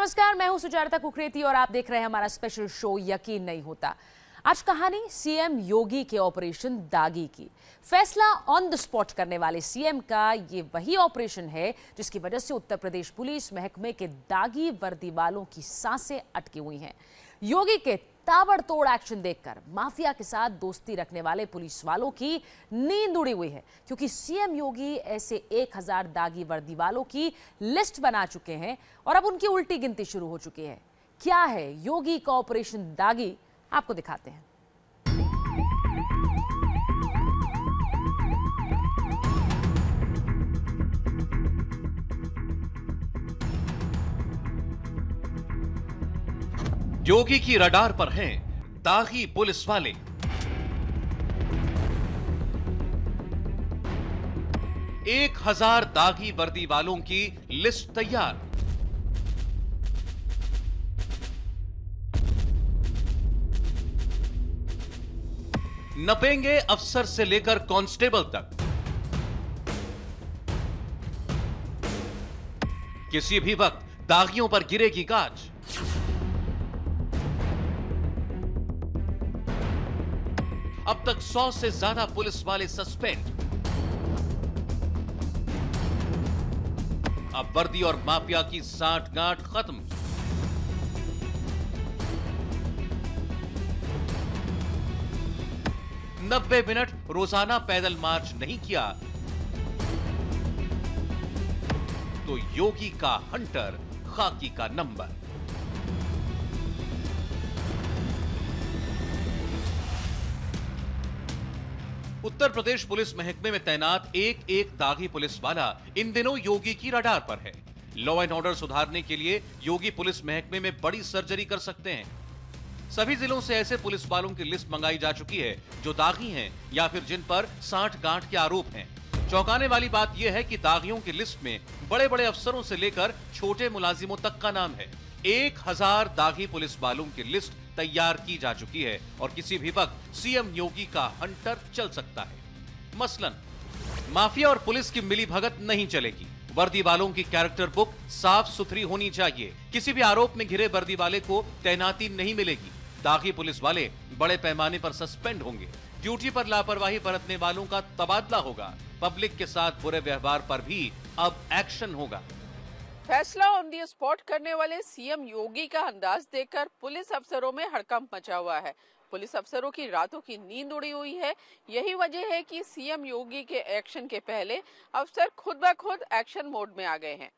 नमस्कार, मैं हूं सुजाता कुकरेती और आप देख रहे हैं हमारा स्पेशल शो यकीन नहीं होता। आज कहानी सीएम योगी के ऑपरेशन दागी की। फैसला ऑन द स्पॉट करने वाले सीएम का ये वही ऑपरेशन है जिसकी वजह से उत्तर प्रदेश पुलिस महकमे के दागी वर्दी वालों की सांसें अटकी हुई हैं। योगी के ताबड़तोड़ एक्शन देखकर माफिया के साथ दोस्ती रखने वाले पुलिस वालों की नींद उड़ी हुई है, क्योंकि सीएम योगी ऐसे 1000 दागी वर्दी वालों की लिस्ट बना चुके हैं और अब उनकी उल्टी गिनती शुरू हो चुकी है। क्या है योगी का ऑपरेशन दागी, आपको दिखाते हैं। योगी की रडार पर हैं दागी पुलिस वाले। एक 1000 दागी वर्दी वालों की लिस्ट तैयार। नपेंगे अफसर से लेकर कांस्टेबल तक। किसी भी वक्त दागियों पर गिरेगी गाज। अब तक 100 से ज्यादा पुलिस वाले सस्पेंड। अब वर्दी और माफिया की साठगांठ खत्म। नब्बे मिनट रोजाना पैदल मार्च नहीं किया तो योगी का हंटर, खाकी का नंबर। उत्तर प्रदेश पुलिस महकमे में तैनात एक दागी पुलिस वाला इन दिनों योगी की रडार पर है। लॉ एंड ऑर्डर सुधारने के लिए योगी पुलिस महकमे में बड़ी सर्जरी कर सकते हैं। सभी जिलों से ऐसे पुलिस वालों की लिस्ट मंगाई जा चुकी है जो दागी हैं या फिर जिन पर साठगांठ के आरोप हैं। चौंकाने वाली बात यह है कि दागियों की लिस्ट में बड़े बड़े अफसरों से लेकर छोटे मुलाजिमों तक का नाम है। 1000 दागी पुलिस वालों की लिस्ट तैयार की जा चुकी है और किसी भी वक्त सीएम योगी का हंटर चल सकता है। मसलन माफिया और पुलिस की मिलीभगत नहीं चलेगी। वर्दी वालों की कैरेक्टर बुक साफ सुथरी होनी चाहिए। किसी भी आरोप में घिरे वर्दी वाले को तैनाती नहीं मिलेगी। दागी पुलिस वाले बड़े पैमाने पर सस्पेंड होंगे। ड्यूटी पर लापरवाही बरतने वालों का तबादला होगा। पब्लिक के साथ बुरे व्यवहार पर भी अब एक्शन होगा। फैसला ऑन द स्पॉट करने वाले सीएम योगी का अंदाज देखकर पुलिस अफसरों में हड़कंप मचा हुआ है। पुलिस अफसरों की रातों की नींद उड़ी हुई है। यही वजह है कि सीएम योगी के एक्शन के पहले अफसर खुद ब खुद एक्शन मोड में आ गए हैं।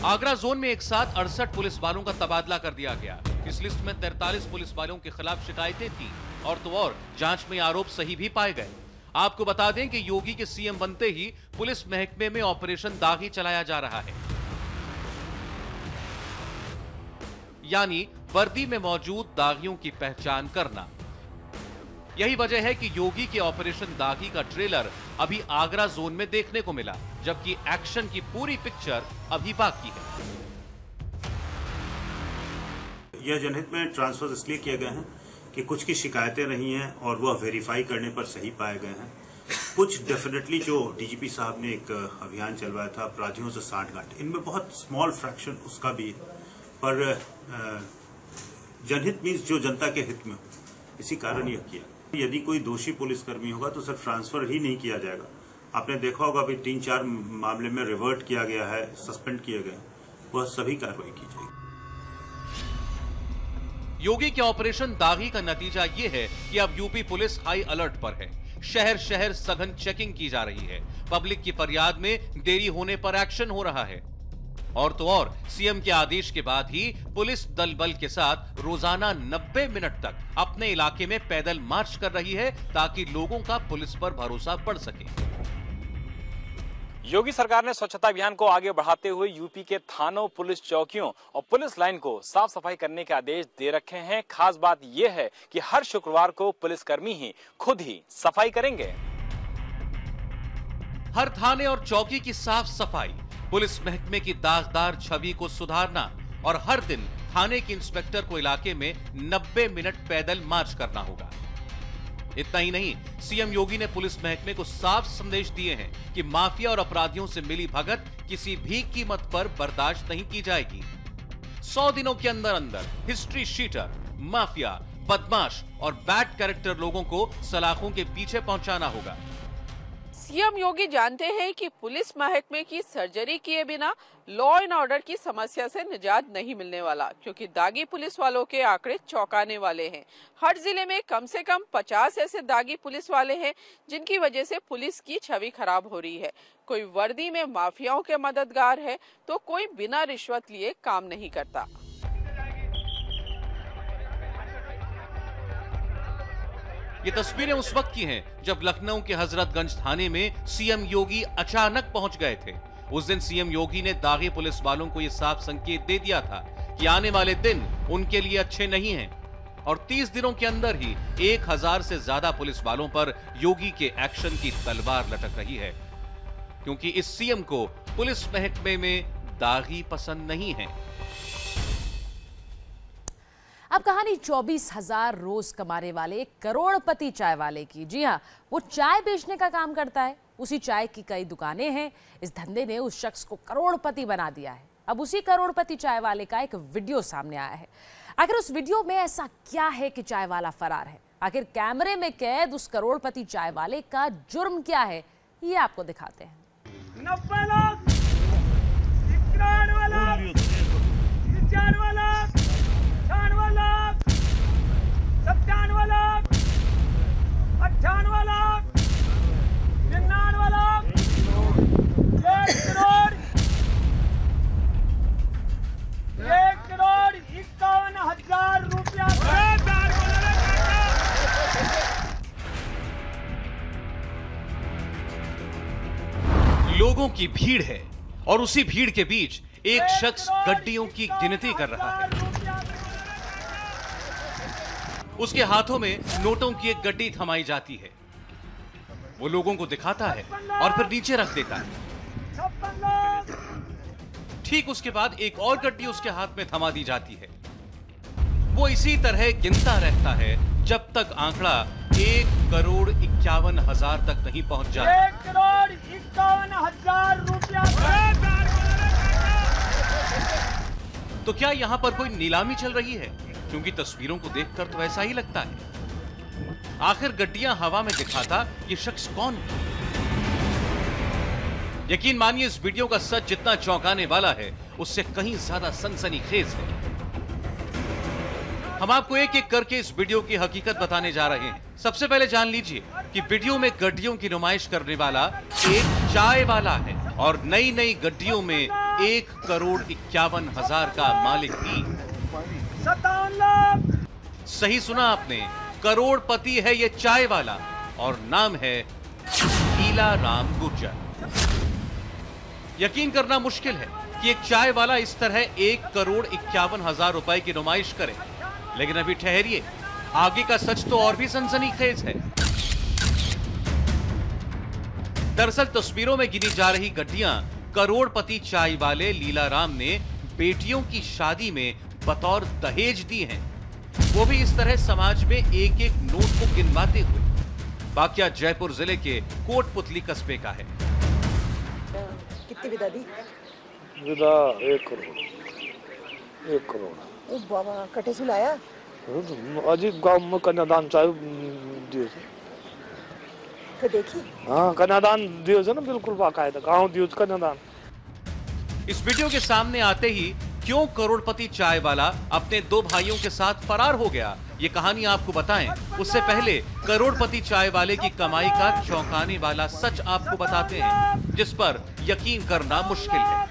आगरा जोन में एक साथ 68 पुलिस वालों का तबादला कर दिया गया। इस लिस्ट में 43 पुलिस वालों के खिलाफ शिकायतें थी और तो और जांच में आरोप सही भी पाए गए। आपको बता दें कि योगी के सीएम बनते ही पुलिस महकमे में ऑपरेशन दागी चलाया जा रहा है, यानी वर्दी में मौजूद दागियों की पहचान करना। यही वजह है कि योगी के ऑपरेशन दागी का ट्रेलर अभी आगरा जोन में देखने को मिला, जबकि एक्शन की पूरी पिक्चर अभी बाकी है। यह जनहित में ट्रांसफर इसलिए किए गए हैं कि कुछ की शिकायतें रही हैं और वह वेरीफाई करने पर सही पाए गए हैं। कुछ डेफिनेटली जो डीजीपी साहब ने एक अभियान चलवाया था अपराधियों से साठगांठ, इनमें बहुत स्मॉल फ्रैक्शन उसका भी, पर जनहित मीन्स जो जनता के हित में हो, इसी कारण यह किया। यदि कोई दोषी पुलिसकर्मी होगा तो सिर्फ ट्रांसफर ही नहीं किया जाएगा। आपने देखा होगा अभी 3-4 मामले में रिवर्ट किया गया है, सस्पेंड किए गए, वह सभी कार्रवाई की जाएगी। योगी के ऑपरेशन दागी का नतीजा ये है कि अब यूपी पुलिस हाई अलर्ट पर है। शहर शहर सघन चेकिंग की जा रही है। पब्लिक की फरियाद में देरी होने पर एक्शन हो रहा है। और तो और सीएम के आदेश के बाद ही पुलिस दल बल के साथ रोजाना 90 मिनट तक अपने इलाके में पैदल मार्च कर रही है ताकि लोगों का पुलिस पर भरोसा बढ़ सके। योगी सरकार ने स्वच्छता अभियान को आगे बढ़ाते हुए यूपी के थानों, पुलिस चौकियों और पुलिस लाइन को साफ सफाई करने के आदेश दे रखे हैं। खास बात यह है कि हर शुक्रवार को पुलिसकर्मी ही खुद ही सफाई करेंगे। हर थाने और चौकी की साफ सफाई, पुलिस महकमे की दागदार छवि को सुधारना और हर दिन थाने के इंस्पेक्टर को इलाके में 90 मिनट पैदल मार्च करना होगा। इतना ही नहीं, सीएम योगी ने पुलिस महकमे को साफ संदेश दिए हैं कि माफिया और अपराधियों से मिली भगत किसी भी कीमत पर बर्दाश्त नहीं की जाएगी। 100 दिनों के अंदर अंदर हिस्ट्री शीटर, माफिया, बदमाश और बैड कैरेक्टर लोगों को सलाखों के पीछे पहुंचाना होगा। सीएम योगी जानते हैं कि पुलिस महकमे की सर्जरी किए बिना लॉ एंड ऑर्डर की समस्या से निजात नहीं मिलने वाला, क्योंकि दागी पुलिस वालों के आंकड़े चौंकाने वाले हैं। हर जिले में कम से कम 50 ऐसे दागी पुलिस वाले हैं जिनकी वजह से पुलिस की छवि खराब हो रही है। कोई वर्दी में माफियाओं के मददगार है तो कोई बिना रिश्वत लिए काम नहीं करता। ये तस्वीरें उस वक्त की हैं जब लखनऊ के हजरतगंज थाने में सीएम योगी अचानक पहुंच गए थे। उस दिन सीएम योगी ने दागी पुलिस वालों को ये साफ संकेत दे दिया था कि आने वाले दिन उनके लिए अच्छे नहीं हैं और 30 दिनों के अंदर ही 1000 से ज्यादा पुलिस वालों पर योगी के एक्शन की तलवार लटक रही है, क्योंकि इस सीएम को पुलिस महकमे में दागी पसंद नहीं है। अब कहानी 24,000 रोज कमाने वाले एक करोड़पति चाय वाले की। जी हाँ, वो चाय बेचने का काम करता है। उसी चाय की कई दुकानें हैं। इस धंधे ने उस शख्स को करोड़पति बना दिया है। अब उसी करोड़पति चाय वाले का एक वीडियो सामने आया है। आखिर उस वीडियो में ऐसा क्या है कि चाय वाला फरार है? आखिर कैमरे में कैद उस करोड़पति चाय वाले का जुर्म क्या है, ये आपको दिखाते हैं। 90 लाख, 91 लाख, 95 लाख, 98 लाख, 97 लाख, 98 लाख, 99 लाख, 1,51,000 रुपया। लोगों की भीड़ है और उसी भीड़ के बीच एक शख्स गड्डियों की गिनती कर रहा है। उसके हाथों में नोटों की एक गड्डी थमाई जाती है। वो लोगों को दिखाता है और फिर नीचे रख देता है। ठीक उसके बाद एक और गड्डी उसके हाथ में थमा दी जाती है। वो इसी तरह गिनता रहता है जब तक आंकड़ा 1,51,000 तक नहीं पहुंच जाता। 1,51,000 रुपया। तो क्या यहां पर कोई नीलामी चल रही है? क्योंकि तस्वीरों को देखकर तो ऐसा ही लगता है। आखिर गड्डियां हवा में दिखाता ये शख्स कौन है? यकीन मानिए, इस वीडियो का सच जितना चौंकाने वाला है उससे कहीं ज्यादा सनसनीखेज है। हम आपको एक एक करके इस वीडियो की हकीकत बताने जा रहे हैं। सबसे पहले जान लीजिए कि वीडियो में गड्डियों की नुमाइश करने वाला एक चाय वाला है और नई नई गड्डियों में 1,51,000 का मालिक भी। 57 लाख। सही सुना आपने, करोड़पति है ये चाय वाला और नाम है लीला राम गुर्जर। यकीन करना मुश्किल है कि एक चाय वाला इस तरह 1,51,000 रुपए की नुमाइश करे, लेकिन अभी ठहरिए, आगे का सच तो और भी सनसनीखेज है। दरअसल तस्वीरों में गिनी जा रही गड्डियां करोड़पति चाय वाले लीला राम ने बेटियों की शादी में बतौर दहेज दी हैं, वो भी इस तरह समाज में एक एक नोट को गिनवाते हुए। वाकया जयपुर जिले के कोटपुतली कस्बे का है। कितनी विदा दी? विदा 1 करोड़। 1 करोड़। ओ बाबा, कटे सुलाया? अजी गांव में कन्यादान चाहिए दियो छे। तो देखी? हाँ, कन्यादान दियो छे ना, बिल्कुल बाकायदा गांव दियो छे कन्यादान। इस वीडियो के सामने आते ही क्यों करोड़पति चाय वाला अपने 2 भाइयों के साथ फरार हो गया, ये कहानी आपको बताएं। उससे पहले करोड़पति चाय वाले की कमाई का चौंकाने वाला सच आपको बताते हैं, जिस पर यकीन करना मुश्किल है।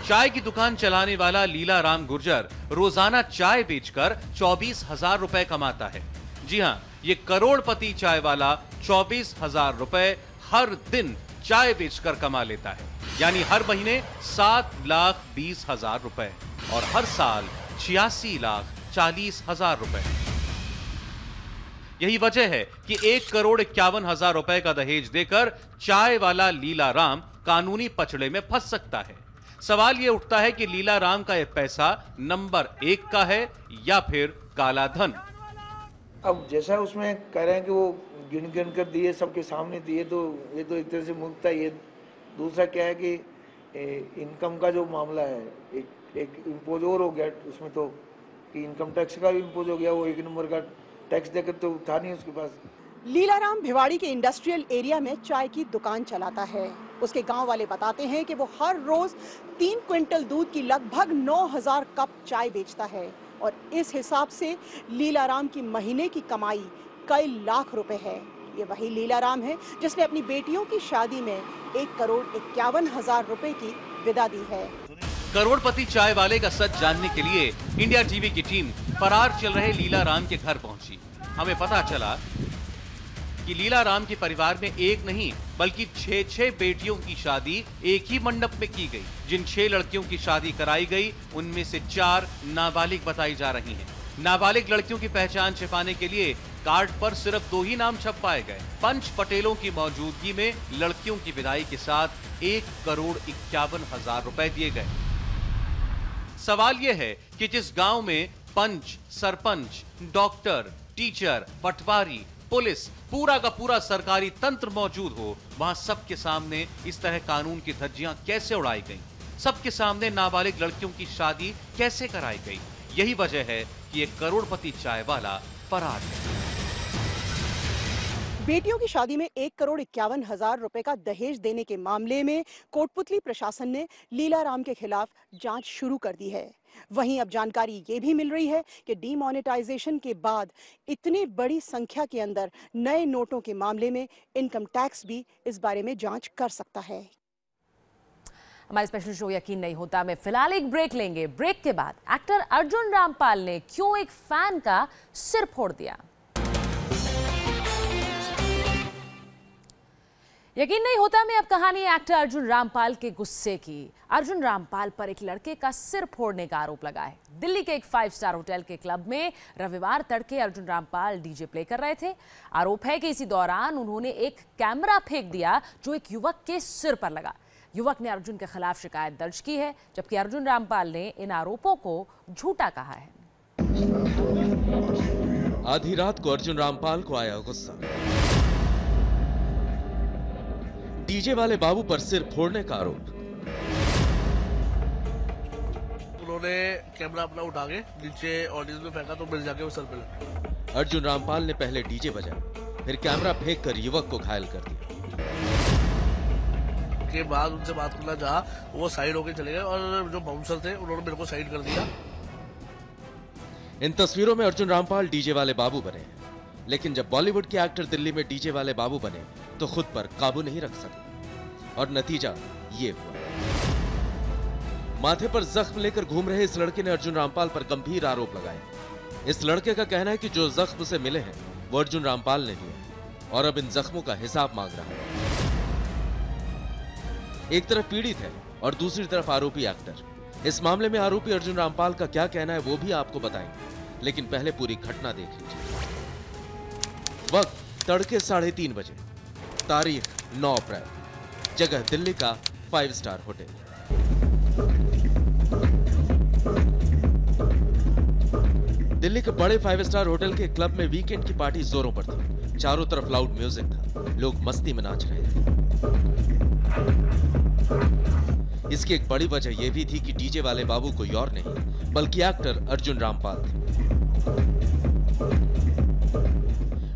चाय की दुकान चलाने वाला लीला राम गुर्जर रोजाना चाय बेचकर 24,000 रुपए कमाता है। जी हाँ, ये करोड़पति चाय वाला 24,000 रुपए हर दिन चाय बेचकर कमा लेता है, यानी हर महीने 7,20,000 रुपए और हर साल 86,40,000 रुपए। यही वजह है कि 1,51,000 रुपए का दहेज देकर चाय वाला लीला राम कानूनी पचड़े में फंस सकता है। सवाल यह उठता है कि लीला राम का यह पैसा नंबर 1 का है या फिर काला धन। अब जैसा उसमें कह रहे हैं कि वो गिन गिन कर दिए, सबके सामने दिए, तो ये तो एक तरह से मुक्त है। ये दूसरा क्या है कि इनकम का जो मामला है, एक इम्पोज और हो गया उसमें, तो कि इनकम टैक्स का भी इम्पोज हो गया। वो 1 नंबर का टैक्स देकर तो था नहीं उसके पास। लीलाराम भिवाड़ी के इंडस्ट्रियल एरिया में चाय की दुकान चलाता है। उसके गांव वाले बताते हैं कि वो हर रोज 3 क्विंटल दूध की लगभग 9000 कप चाय बेचता है और इस हिसाब से लीलाराम की महीने की कमाई कई लाख रुपए है। ये वही लीलाराम है जिसने अपनी बेटियों की शादी में 1,51,00,000 रुपए की विदा दी है। करोड़पति चाय वाले का सच जानने के लिए इंडिया टीवी की टीम फरार चल रहे लीलाराम के घर पहुंची। हमें पता चला कि लीलाराम के परिवार में एक नहीं बल्कि 6 बेटियों की शादी एक ही मंडप में की गई। जिन 6 लड़कियों की शादी कराई गई उनमें से 4 नाबालिग बताई जा रही हैं। नाबालिग लड़कियों की पहचान छिपाने के लिए कार्ड पर सिर्फ 2 ही नाम छप पाए गए। पंच पटेलों की मौजूदगी में लड़कियों की विदाई के साथ 1,51,00,000 रुपए दिए गए। सवाल यह है कि जिस गांव में पंच, सरपंच, डॉक्टर, टीचर, पटवारी, पुलिस, पूरा का पूरा सरकारी तंत्र मौजूद हो, वहां सबके सामने इस तरह कानून की धज्जियां कैसे उड़ाई गई? सबके सामने नाबालिग लड़कियों की शादी कैसे कराई गई? यही वजह है कि एक करोड़पति चाय वाला फरार है। बेटियों की शादी में 1,51,00,000 रुपए का दहेज देने के मामले में कोटपुतली प्रशासन ने लीलाराम के खिलाफ जांच शुरू कर दी है। वहीं अब जानकारी ये भी मिल रही है कि डीमोनेटाइजेशन के बाद इतनी बड़ी संख्या के अंदर नए नोटों के मामले में इनकम टैक्स भी इस बारे में जांच कर सकता है। हमारे स्पेशल शो यकीन नहीं होता में फिलहाल एक ब्रेक लेंगे। ब्रेक के बाद एक्टर अर्जुन रामपाल ने क्यों एक फैन का सिर फोड़ दिया? यकीन नहीं होता में अब कहानी एक्टर अर्जुन रामपाल के गुस्से की। अर्जुन रामपाल पर एक लड़के का सिर फोड़ने का आरोप लगा है। दिल्ली के एक 5 स्टार होटल के क्लब में रविवार तड़के अर्जुन रामपाल डीजे प्ले कर रहे थे। आरोप है कि इसी दौरान उन्होंने एक कैमरा फेंक दिया जो एक युवक के सिर पर लगा। युवक ने अर्जुन के खिलाफ शिकायत दर्ज की है, जबकि अर्जुन रामपाल ने इन आरोपों को झूठा कहा है। आधी रात को अर्जुन रामपाल को आया गुस्सा। डीजे वाले बाबू पर सिर फोड़ने का आरोप। उन्होंने कैमरा अपना उठा के नीचे ऑडियंस में फेंका तो मिल जाके वो सर पे लगा। अर्जुन रामपाल ने पहले डीजे बजाया, फिर कैमरा फेंक कर युवक को घायल कर दिया। के बाद उनसे बात करना चाहा, वो साइड होके चले गए और जो बाउंसर थे उन्होंने मेरे को साइड कर दिया। इन तस्वीरों में अर्जुन रामपाल डीजे वाले बाबू बने हैं, लेकिन जब बॉलीवुड के एक्टर दिल्ली में डीजे वाले बाबू बने तो खुद पर काबू नहीं रख सके और नतीजा ये हुआ। माथे पर जख्म लेकर घूम रहे इस लड़के ने अर्जुन रामपाल पर गंभीर आरोप लगाए। इस लड़के का कहना है कि जो जख्म उसे मिले हैं वो अर्जुन रामपाल ने दिए और अब इन जख्मों का हिसाब मांग रहा है। एक तरफ पीड़ित है और दूसरी तरफ आरोपी एक्टर। इस मामले में आरोपी अर्जुन रामपाल का क्या कहना है वो भी आपको बताएंगे, लेकिन पहले पूरी घटना देख लीजिए। वक्त तड़के 3:30 बजे, तारीख 9 अप्रैल, जगह दिल्ली का 5 स्टार होटल। दिल्ली के बड़े 5 स्टार होटल के क्लब में वीकेंड की पार्टी जोरों पर थी। चारों तरफ लाउड म्यूजिक था, लोग मस्ती में नाच रहे थे। इसकी एक बड़ी वजह यह भी थी कि डीजे वाले बाबू कोई और नहीं बल्कि एक्टर अर्जुन रामपाल थे।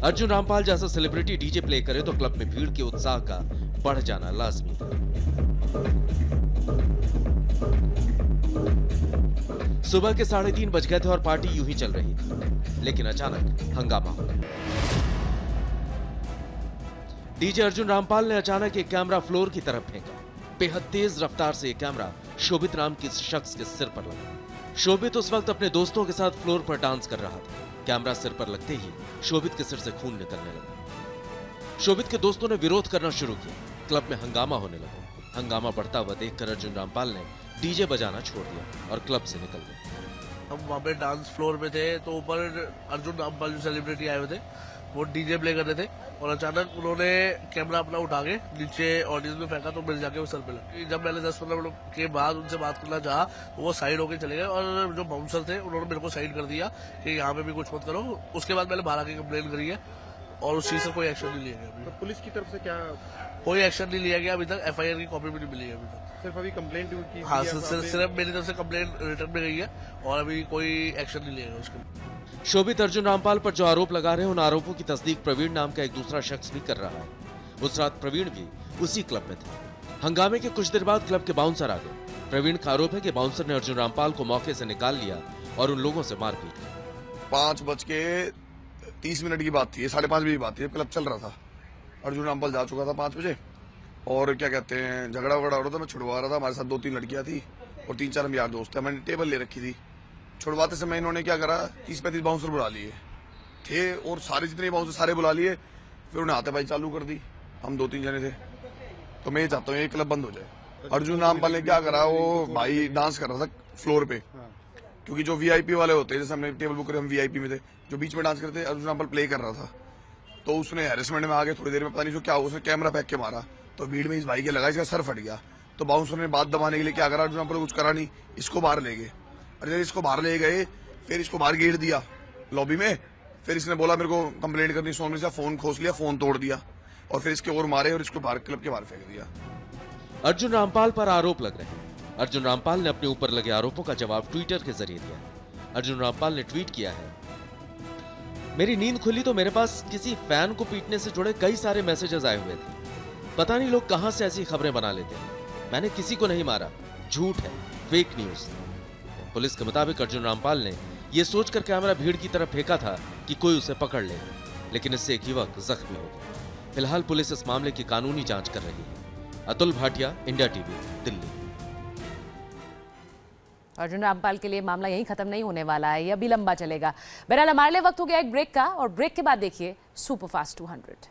अर्जुन रामपाल जैसा सेलिब्रिटी डीजे प्ले करे तो क्लब में भीड़ के उत्साह का बढ़ जाना लाजमी था। सुबह के 3:30 बज गए थे और पार्टी यूं ही चल रही थी, लेकिन अचानक हंगामा हो गया। डीजे अर्जुन रामपाल ने अचानक एक कैमरा फ्लोर की तरफ फेंका। बेहद तेज रफ्तार से एक कैमरा शोभित नाम के शख्स के सिर पर लगा। शोभित उस वक्त अपने दोस्तों के साथ फ्लोर पर डांस कर रहा था। कैमरा सिर पर लगते ही शोभित के सिर से खून निकलने लगा। शोभित के दोस्तों ने विरोध करना शुरू किया। क्लब में हंगामा होने लगा। हंगामा बढ़ता हुआ देखकर अर्जुन रामपाल ने डीजे बजाना छोड़ दिया और क्लब से निकल गए। हम वहाँ पे डांस फ्लोर पे थे, तो ऊपर अर्जुन रामपाल जो सेलिब्रिटी आए हुए थे वो डीजे प्ले कर रहे थे और अचानक उन्होंने कैमरा अपना उठा के नीचे ऑडियंस में फेंका तो मेरे जाके वो सर पे लगा। जब मैंने 10-15 मिनट के बाद उनसे बात करना चाहा तो वो साइड होके चले गए और जो बाउंसर थे उन्होंने मेरे को साइड कर दिया कि यहाँ पे भी कुछ मत करो। उसके बाद मैंने बाहर आके कंप्लेन करी है और उस चीज से कोई एक्शन नहीं लिया गया अभी। तो पुलिस की तरफ से क्या कोई एक्शन नहीं लिया गया अभी तक, FIR की कॉपी भी नहीं मिली है अभी तक। सिर्फ अभी कंप्लेंट की? हाँ, सिर्फ मेरी तरफ से कंप्लेन रिटर्न में गई है और अभी कोई एक्शन नहीं लिया गया उसके। शोभित अर्जुन रामपाल पर जो आरोप लगा रहे हैं उन आरोपों की तस्दीक प्रवीण नाम का एक दूसरा शख्स भी कर रहा है। उस रात प्रवीण भी उसी क्लब में था। हंगामे के कुछ देर बाद क्लब के बाउंसर आ गए। प्रवीण का आरोप है कि बाउंसर ने अर्जुन रामपाल को मौके से निकाल लिया और उन लोगों से मारपीट की। 5:30 की बात थी, 5:30 बजे की बात थी, क्लब चल रहा था। अर्जुन रामपाल जा चुका था 5 बजे और क्या कहते हैं झगड़ा वगड़ा हो रहा था, मैं छुड़वा रहा था। हमारे साथ 2-3 लड़कियां थी और 3-4 हम यार दोस्त थे। मैंने टेबल ले रखी थी। छुड़वाते समय इन्होंने क्या करा, 30-35 बाउंसर बुला लिए थे और सारे जितने बाउंसर सारे बुला लिए। फिर उन्हें हाथापाई चालू कर दी। हम 2-3 जने थे। तो मैं ये चाहता हूँ ये क्लब बंद हो जाए। अर्जुन रामपाल ने क्या करा, वो भाई डांस कर रहा था फ्लोर पे, क्योंकि जो VIP वाले होते हैं, जैसे हमने टेबल बुक करे, हम VIP में थे, जो बीच में डांस करते, अर्जुन रामपाल प्ले कर रहा था। तो उसने हैरेसमेंट में आगे थोड़ी देर में पता नहीं क्या, उसने कैमरा फेंक के मारा। तो भीड़ में इस भाई के लगा, इसका सर फट गया। तो बाउंसर ने बात दबाने के लिए क्या करा, अर्जुन रामपाल कुछ करा नहीं, इसको बाहर ले गए। और जब इसको बाहर ले गए फिर इसको बाहर घेर दिया लॉबी में। फिर इसने बोला मेरे को कंप्लेंट करनी, सोने से फोन खोस लिया, फोन तोड़ दिया और फिर इसके और मारे और इसको बाहर क्लब के बाहर फेंक दिया। अर्जुन रामपाल पर आरोप लग रहे हैं। अर्जुन रामपाल ने अपने ऊपर लगे आरोपों का जवाब ट्विटर के जरिए दिया। अर्जुन रामपाल ने ट्वीट किया है, मेरी नींद खुली तो मेरे पास किसी फैन को पीटने से जुड़े कई सारे मैसेजेस आए हुए थे। पता नहीं लोग कहां से ऐसी खबरें बना लेते हैं। मैंने किसी को नहीं मारा, झूठ है, फेक न्यूज। पुलिस के मुताबिक अर्जुन रामपाल ने यह सोचकर कैमरा भीड़ की तरफ फेंका था कि कोई उसे पकड़ ले, लेकिन इससे एक युवक जख्मी हो गया। फिलहाल पुलिस इस मामले की कानूनी जांच कर रही है। Atul Bhatia, India TV, Delhi. अर्जुन रामपाल के लिए मामला यहीं खत्म नहीं होने वाला है, ये अभी लंबा चलेगा। बहरहाल हमारे लिए वक्त हो गया एक ब्रेक का और ब्रेक के बाद देखिए सुपरफास्ट 200।